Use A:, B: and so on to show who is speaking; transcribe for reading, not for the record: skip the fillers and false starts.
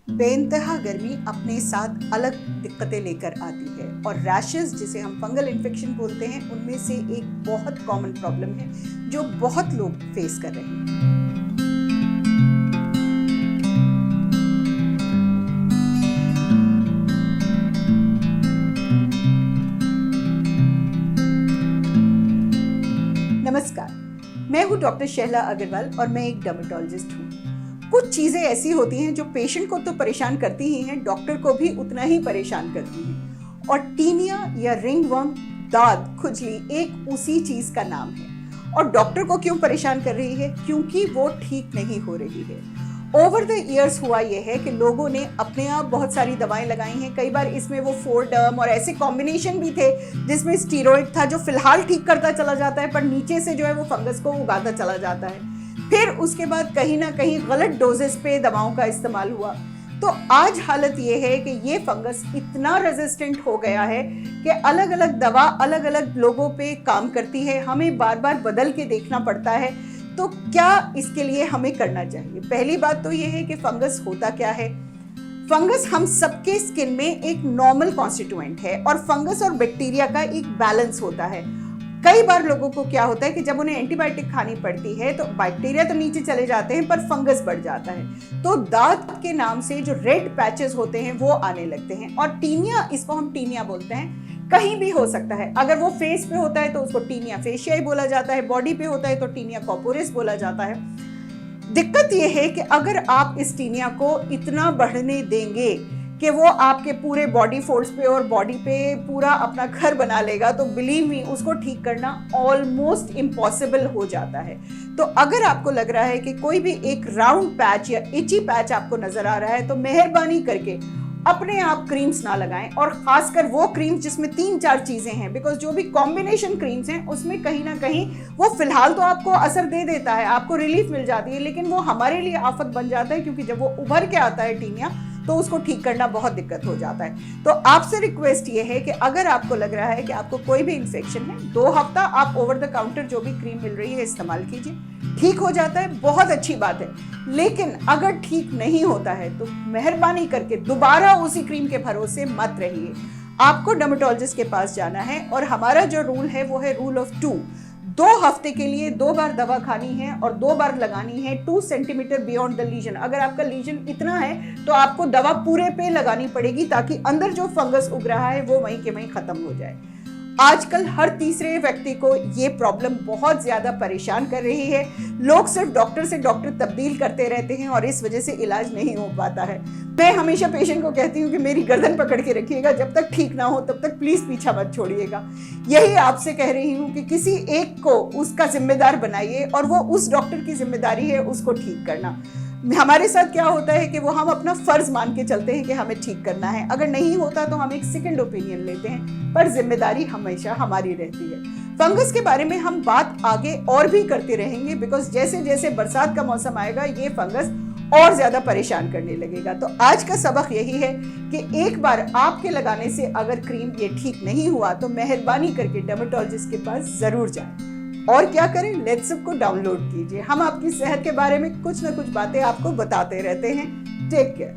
A: बेइंतहा गर्मी अपने साथ अलग दिक्कतें लेकर आती है और रैशेस जिसे हम फंगल इन्फेक्शन बोलते हैं उनमें से एक बहुत कॉमन प्रॉब्लम है जो बहुत लोग फेस कर रहे हैं। नमस्कार, मैं हूं डॉक्टर शहला अग्रवाल और मैं एक डर्मेटोलॉजिस्ट हूं। कुछ चीज़ें ऐसी होती हैं जो पेशेंट को तो परेशान करती ही हैं, डॉक्टर को भी उतना ही परेशान करती हैं। और टीनिया या रिंगवर्म, दाद, खुजली एक उसी चीज़ का नाम है। और डॉक्टर को क्यों परेशान कर रही है? क्योंकि वो ठीक नहीं हो रही है। ओवर द ईयर्स हुआ यह है कि लोगों ने अपने आप बहुत सारी दवाएं लगाई हैं। कई बार इसमें वो फोरडर्म और ऐसे कॉम्बिनेशन भी थे जिसमें स्टीरॉइड था जो फिलहाल ठीक करता चला जाता है पर नीचे से जो है वो फंगस को उगाता चला जाता है। फिर उसके बाद कहीं ना कहीं गलत डोजेस पे दवाओं का इस्तेमाल हुआ। तो आज हालत ये है कि ये फंगस इतना रेजिस्टेंट हो गया है कि अलग अलग दवा अलग अलग लोगों पे काम करती है, हमें बार बार बदल के देखना पड़ता है। तो क्या इसके लिए हमें करना चाहिए? पहली बात तो ये है कि फंगस होता क्या है। फंगस हम सबके स्किन में एक नॉर्मल कॉन्स्टिट्यूएंट है और फंगस और बैक्टीरिया का एक बैलेंस होता है। कई बार लोगों को क्या होता है कि जब उन्हें एंटीबायोटिक खानी पड़ती है तो बैक्टीरिया तो नीचे चले जाते हैं पर फंगस बढ़ जाता है। तो दांत के नाम से जो रेड पैचेस होते हैं वो आने लगते हैं। और टीनिया, इसको हम टीनिया बोलते हैं, कहीं भी हो सकता है। अगर वो फेस पे होता है तो उसको टीनिया फेशियाई बोला जाता है, बॉडी पे होता है तो टीनिया कॉर्पोरिस बोला जाता है। दिक्कत यह है कि अगर आप इस टीनिया को इतना बढ़ने देंगे कि वो आपके पूरे बॉडी फोल्ड्स पे और बॉडी पे पूरा अपना घर बना लेगा तो बिलीव मी, उसको ठीक करना ऑलमोस्ट इम्पॉसिबल हो जाता है। तो अगर आपको लग रहा है कि कोई भी एक राउंड पैच या इची पैच आपको नजर आ रहा है तो मेहरबानी करके अपने आप क्रीम्स ना लगाएं, और खासकर वो क्रीम्स जिसमें 3-4 चीजें हैं। बिकॉज जो भी कॉम्बिनेशन क्रीम्स हैं उसमें कहीं ना कहीं वो फिलहाल तो आपको असर दे देता है, आपको रिलीफ मिल जाती है, लेकिन वो हमारे लिए आफत बन जाता है क्योंकि जब वो उभर के आता है टीनिया तो उसको ठीक करना बहुत दिक्कत हो जाता है। तो आपसे रिक्वेस्ट ये है कि अगर आपको लग रहा है कि आपको कोई भी इन्फेक्शन है, 2 हफ्ता आप ओवर द काउंटर जो भी क्रीम मिल रही है इस्तेमाल कीजिए, ठीक हो जाता है, बहुत अच्छी बात है। लेकिन अगर ठीक नहीं होता है तो मेहरबानी करके दोबारा उसी क्रीम के भरोसे मत रहिए। आपको डर्मेटोलॉजिस्ट के पास जाना है और हमारा जो रूल है वो है रूल ऑफ 2। 2 हफ्ते के लिए 2 बार दवा खानी है और 2 बार लगानी है 2 सेंटीमीटर बियॉन्ड द लीजन। अगर आपका लीजन इतना है तो आपको दवा पूरे पे लगानी पड़ेगी ताकि अंदर जो फंगस उग रहा है वो वहीं के वहीं खत्म हो जाए। आजकल हर तीसरे व्यक्ति को ये प्रॉब्लम बहुत ज्यादा परेशान कर रही है। लोग सिर्फ डॉक्टर से डॉक्टर तब्दील करते रहते हैं और इस वजह से इलाज नहीं हो पाता है। मैं हमेशा पेशेंट को कहती हूँ कि मेरी गर्दन पकड़ के रखिएगा, जब तक ठीक ना हो तब तक प्लीज पीछा मत छोड़िएगा। यही आपसे कह रही हूँ कि किसी एक को उसका जिम्मेदार बनाइए और वो उस डॉक्टर की जिम्मेदारी है उसको ठीक करना। हमारे साथ क्या होता है कि वो हम अपना फर्ज मान के चलते हैं कि हमें ठीक करना है, अगर नहीं होता तो हम एक सेकंड ओपिनियन लेते हैं, पर जिम्मेदारी हमेशा हमारी रहती है। फंगस के बारे में हम बात आगे और भी करते रहेंगे बिकॉज जैसे जैसे बरसात का मौसम आएगा ये फंगस और ज्यादा परेशान करने लगेगा। तो आज का सबक यही है कि एक बार आपके लगाने से अगर क्रीम ये ठीक नहीं हुआ तो मेहरबानी करके डर्मेटोलॉजिस्ट के पास जरूर जाएं। और क्या करें, लेट्स अप को डाउनलोड कीजिए। हम आपकी सेहत के बारे में कुछ ना कुछ बातें आपको बताते रहते हैं। Take care.